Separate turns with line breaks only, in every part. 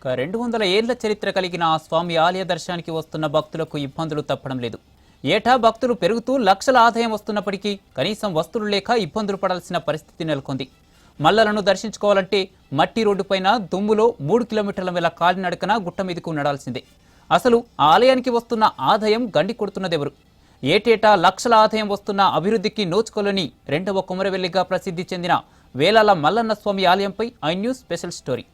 200 ఏళ్ల చరిత్ర కలిగిన ఆ స్వామి ఆలయ దర్శనానికి వస్తున్న భక్తులకు ఇబ్బందులు తప్పడం లేదు. ఏటా భక్తులు పెరుగుతూ లక్షల ఆదాయం వస్తున్నప్పటికీ కనీసం వస్తువులు లేక ఇబ్బందులు పడాల్సిన పరిస్థితి నెలకొంది. మల్లలను దర్శించుకోవాలంటే మట్టి రోడ్డుపైన దుమ్ములో 3 కిలోమీటర్ల మేర కాలినడకన గుట్ట మీదకు నడాల్సిందే. అసలు ఆ ఆలయానికి వస్తున్న ఆదాయం గండి కొడుతున్నదెవరు? ఏటేటా లక్షల ఆదాయం వస్తున్న అభివృద్ధికి నోచుకోలేని రెండవ కొమరవెల్లిగా ప్రసిద్ధి చెందిన వేలాల మల్లన్న స్వామి ఆలయంపై I News special story.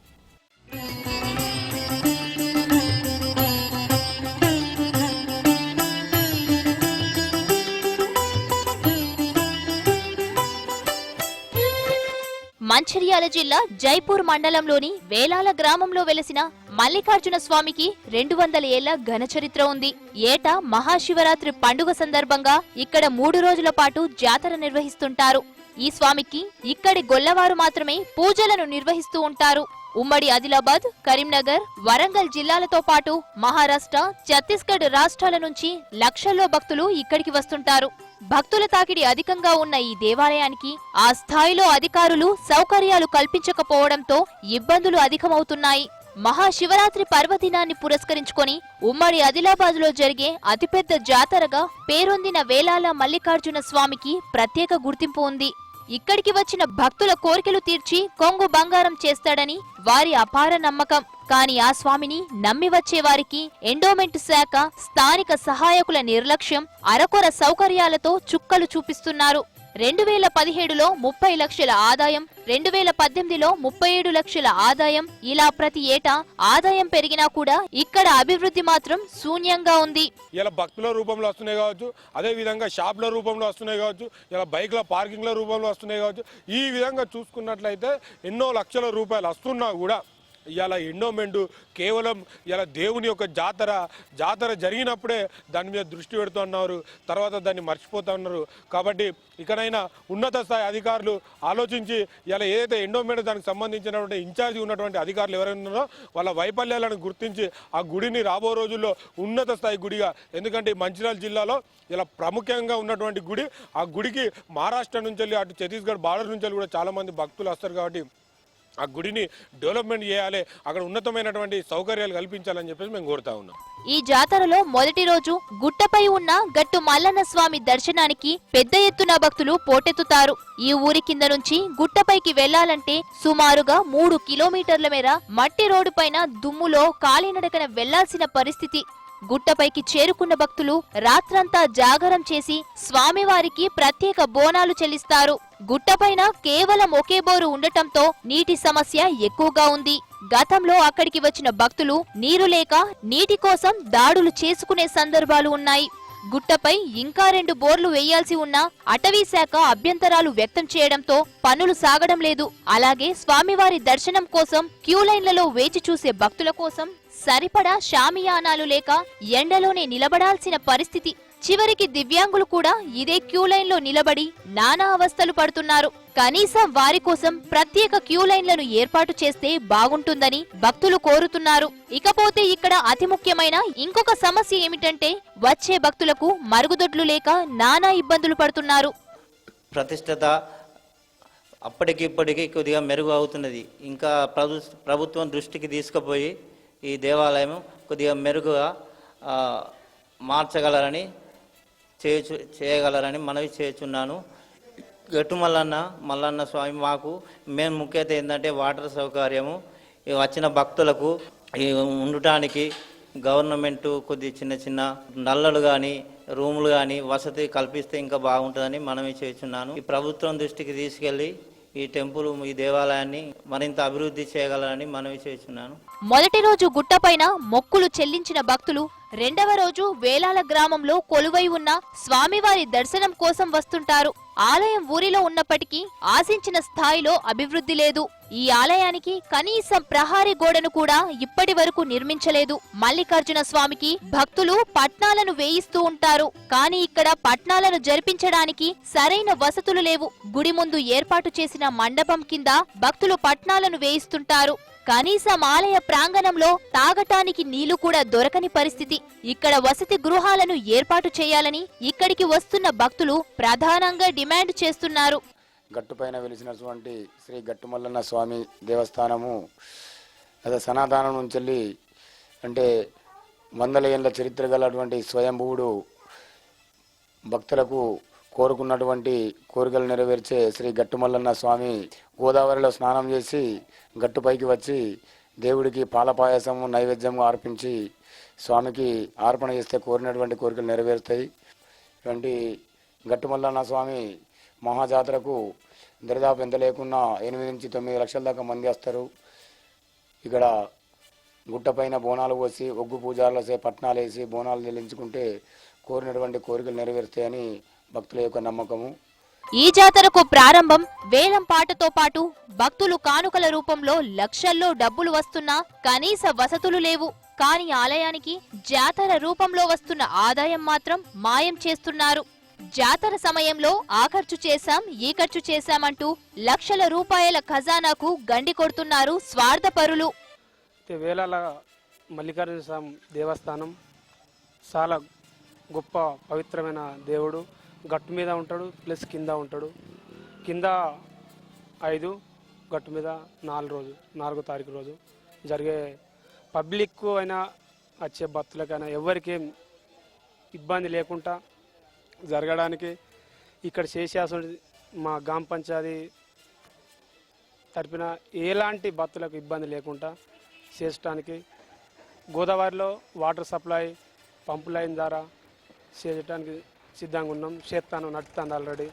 Mancherial జిల్లా జైపూర్ మండలంలోని వేలాల గ్రామంలో వెలసిన మల్లికార్జున స్వామికి 200 ఏళ్ల ఘన చరిత్ర ఉంది. ఏటా మహాశివరాత్రి పండుగ సందర్భంగా ఇక్కడ 3 రోజుల పాటు జాతర నిర్వహిస్తుంటారు. ఈ స్వామికి ఇక్కడి గొల్లవారు మాత్రమే పూజలను నిర్వహిస్తూ ఉంటారు. ఉమ్మడి ఆదిలాబాద్, కరీంనగర్, వరంగల్ జిల్లాలతో పాటు మహారాష్ట్ర, ఛత్తీస్గఢ్ రాష్ట్రాల నుంచి లక్షల్లో భక్తులు ఇక్కడికి వస్తుంటారు. భక్తుల తాకిడి అధికంగా ఉన్న ఈ దేవాలయానికి ఆ స్థాయిలో అధికారులు సౌకర్యాలు కల్పించకపోవడంతో ఇబ్బందులు అధికమవుతున్నాయి. మహాశివరాత్రి పర్వదినాన్ని పురస్కరించుకొని ఉమ్మడి ఆదిలాబాద్ లో జరిగే అతిపెద్ద జాతరగా పేరొందిన వేలాల మల్లికార్జున స్వామికి ప్రత్యేక గుర్తింపు ఉంది. ఇక్కడికి వచ్చిన భక్తుల కోరికలు తీర్చి కొంగు బంగారం చేస్తాడని వారి అపార నమ్మకం. కానీ ఆ స్వామిని నమ్మి వచ్చే వారికి ఎండోమెంట్ శాఖ, స్థానిక సహాయకుల నిర్లక్ష్యం, అరకొర సౌకర్యాలతో చుక్కలు చూపిస్తున్నారు. 2017లో 30 లక్షల ఆదాయం, 2018లో 37 లక్షల ఆదాయం, ఇలా ప్రతి ఏటా ఆదాయం పెరిగినా కూడా ఇక్కడ అభివృద్ధి మాత్రం శూన్యంగా ఉంది.
ఇలా భక్తుల రూపంలో వస్తున్నాయి కావచ్చు, అదే విధంగా షాప్ల రూపంలో వస్తున్నాయి కావచ్చు, ఇలా బైక్ల పార్కింగ్ల రూపంలో వస్తున్నాయి కావచ్చు. ఈ విధంగా చూసుకున్నట్లయితే ఎన్నో లక్షల రూపాయలు వస్తున్నా కూడా ఇలా ఎండోమెంట్ కేవలం ఇలా దేవుని యొక్క జాతర జరిగినప్పుడే దాని మీద దృష్టి పెడుతున్నారు, తర్వాత దాన్ని మర్చిపోతూ ఉన్నారు. కాబట్టి ఇకనైనా ఉన్నత స్థాయి అధికారులు ఆలోచించి ఇలా ఏదైతే ఎండోమెంట్ దానికి సంబంధించినటువంటి ఇన్ఛార్జి ఉన్నటువంటి అధికారులు ఎవరైనా ఉన్నారో వాళ్ళ వైఫల్యాలను గుర్తించి ఆ గుడిని రాబో రోజుల్లో ఉన్నత స్థాయి గుడిగా, ఎందుకంటే మంచిర్యాల జిల్లాలో ఇలా ప్రాముఖ్యంగా ఉన్నటువంటి గుడి, ఆ గుడికి మహారాష్ట్ర నుంచి వెళ్ళి అటు ఛత్తీస్గఢ్ బార్డర్ నుంచి కూడా చాలా మంది భక్తులు వస్తారు. కాబట్టి ఆ గుడిని డెవలప్మెంట్ చేయాలి, అక్కడ ఉన్నతమైనటువంటి సౌకర్యాలు కల్పించాలని చెప్పేసి మేము కోరుతా ఉన్నాం.
ఈ జాతరలో మొదటి రోజు గుట్టపై ఉన్న గట్టు మల్లన్న స్వామి దర్శనానికి పెద్ద ఎత్తున భక్తులు పోటెత్తుతారు. ఈ ఊరి కింద నుంచి గుట్టపైకి వెళ్లాలంటే సుమారుగా 3 కిలోమీటర్ల మేర మట్టి రోడ్డు పైన దుమ్ములో కాలినడకన వెళ్లాల్సిన పరిస్థితి. గుట్టపైకి చేరుకున్న భక్తులు రాత్రంతా జాగరం చేసి స్వామివారికి ప్రత్యేక బోనాలు చెల్లిస్తారు. గుట్టపైన కేవలం ఒకే బోరు ఉండటంతో నీటి సమస్య ఎక్కువగా ఉంది. గతంలో అక్కడికి వచ్చిన భక్తులు నీరు లేక నీటి కోసం దాడులు చేసుకునే సందర్భాలు ఉన్నాయి. గుట్టపై ఇంకా 2 బోర్లు వేయాల్సి ఉన్నా అటవీ శాఖ అభ్యంతరాలు వ్యక్తం చేయడంతో పనులు సాగడం లేదు. అలాగే స్వామివారి దర్శనం కోసం క్యూ లైన్లలో వేచి చూసే భక్తుల కోసం సరిపడా షామియానాలు లేక ఎండలోనే నిలబడాల్సిన పరిస్థితి. చివరికి దివ్యాంగులు కూడా ఇదే క్యూ లైన్లో నిలబడి నానా అవస్థలు పడుతున్నారు. కనీసం వారి కోసం ప్రత్యేక క్యూ లైన్లను ఏర్పాటు చేస్తే బాగుంటుందని భక్తులు కోరుతున్నారు. ఇకపోతే ఇక్కడ అతి ముఖ్యమైన ఇంకొక సమస్య ఏమిటంటే వచ్చే భక్తులకు మరుగుదొడ్లు లేక నానా ఇబ్బందులు పడుతున్నారు.
ప్రతిష్టత అప్పటికిప్పటికీ కొద్దిగా మెరుగు అవుతున్నది. ఇంకా ప్రభుత్వం దృష్టికి తీసుకుపోయి ఈ దేవాలయం కొద్దిగా మెరుగుగా మార్చగలరని చేయగలరని మనవి చేస్తున్నాను. గట్టు మల్లన్న స్వామి మాకు మెయిన్ ముఖ్యత ఏంటంటే వాటర్ సౌకర్యము, వచ్చిన భక్తులకు ఉండటానికి గవర్నమెంట్ కొద్ది చిన్న నల్లలు కానీ రూములు కానీ వసతి కల్పిస్తే ఇంకా బాగుంటుందని మనవి చేస్తున్నాను. ఈ ప్రభుత్వం దృష్టికి తీసుకెళ్లి ఈ టెంపుల్, ఈ దేవాలయాన్ని మరింత అభివృద్ధి చేయగలరని మనవి చేస్తున్నాను.
మొదటి రోజు గుట్టపైన మొక్కులు చెల్లించిన భక్తులు రెండవ రోజు వేలాల గ్రామంలో కొలువై ఉన్న స్వామివారి దర్శనం కోసం వస్తుంటారు. ఆలయం ఊరిలో ఉన్నప్పటికీ ఆశించిన స్థాయిలో అభివృద్ధి లేదు. ఈ ఆలయానికి కనీసం ప్రహారీ గోడను కూడా ఇప్పటి వరకు నిర్మించలేదు. మల్లికార్జున స్వామికి భక్తులు పట్నాలను వేయిస్తూ ఉంటారు. కానీ ఇక్కడ పట్నాలను జరిపించడానికి సరైన వసతులు లేవు. గుడి ముందు ఏర్పాటు చేసిన మండపం కింద భక్తులు పట్నాలను వేయిస్తుంటారు. కనీసం ఆలయ ప్రాంగణంలో తాగటానికి నీళ్లు కూడా దొరకని పరిస్థితి. ఇక్కడ వసతి గృహాలను ఏర్పాటు చేయాలని ఇక్కడికి వస్తున్న భక్తులు ప్రధానంగా డిమాండ్ చేస్తున్నారు.
గట్టుపైన వెలిసినటువంటి శ్రీ గట్టుమల్లన్న స్వామి దేవస్థానము అదే సనాతనం నుంచి వెళ్ళి అంటే వందల ఏళ్ళ చరిత్ర గలటువంటి స్వయంభువుడు భక్తులకు కోరుకున్నటువంటి కోరికలు నెరవేర్చే శ్రీ గట్టుమల్లన్న స్వామి గోదావరిలో స్నానం చేసి గట్టుపైకి వచ్చి దేవుడికి పాలపాయసము నైవేద్యము అర్పించి స్వామికి అర్పణ చేస్తే కోరినటువంటి కోరికలు నెరవేరుతాయి. ఇటువంటి గట్టుమల్లన్న స్వామి మహాజాతరకు దరిదాపు ఎంత లేకున్నా 8 నుంచి 9 లక్షల దాకా మంది వస్తారు. ఇక్కడ గుట్టపైన బోనాలు పోసి ఒగ్గు పూజారులు చేసి పట్నాలు వేసి బోనాలు చెల్లించుకుంటే కోరినటువంటి కోరికలు నెరవేరుతాయని భక్తుల యొక్క నమ్మకము.
ఈ జాతరకు ప్రారంభం వేలం పాటతో పాటు భక్తులు కానుకల రూపంలో లక్షల్లో డబ్బులు వస్తున్నా కనీస వసతులు లేవు. కానీ ఆలయానికి జాతర రూపంలో వస్తున్న ఆదాయం మాత్రం మాయం చేస్తున్నారు. జాతర సమయంలో ఆ ఖర్చు చేశాం ఈ ఖర్చు చేశామంటూ లక్షల రూపాయల ఖజానాకు గండి కొడుతున్నారు స్వార్థపరులు.
వేలాల మల్లికార్జున స్వామి దేవస్థానం చాలా గొప్ప పవిత్రమైన దేవుడు. గట్టు మీద ఉంటాడు, ప్లస్ కింద ఉంటాడు. కింద 5, గట్టు మీద 4 తారీఖు రోజు జరిగే పబ్లిక్ అయినా వచ్చే భక్తులకైనా ఎవరికి ఇబ్బంది లేకుండా జరగడానికి ఇక్కడ చేసేసి మా గ్రామ పంచాయతీ తరపున ఎలాంటి భక్తులకు ఇబ్బంది లేకుండా చేయడానికి గోదావరిలో వాటర్ సప్లై పంపు లైన్ ద్వారా చేయడానికి సిద్ధంగా ఉన్నాం. చేస్తాను నడుస్తాను ఆల్రెడీ.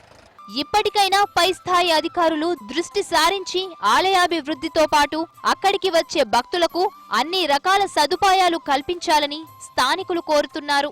ఇప్పటికైనా పై స్థాయి అధికారులు దృష్టి సారించి ఆలయాభివృద్ధితో పాటు అక్కడికి వచ్చే భక్తులకు అన్ని రకాల సదుపాయాలు కల్పించాలని స్థానికులు కోరుతున్నారు.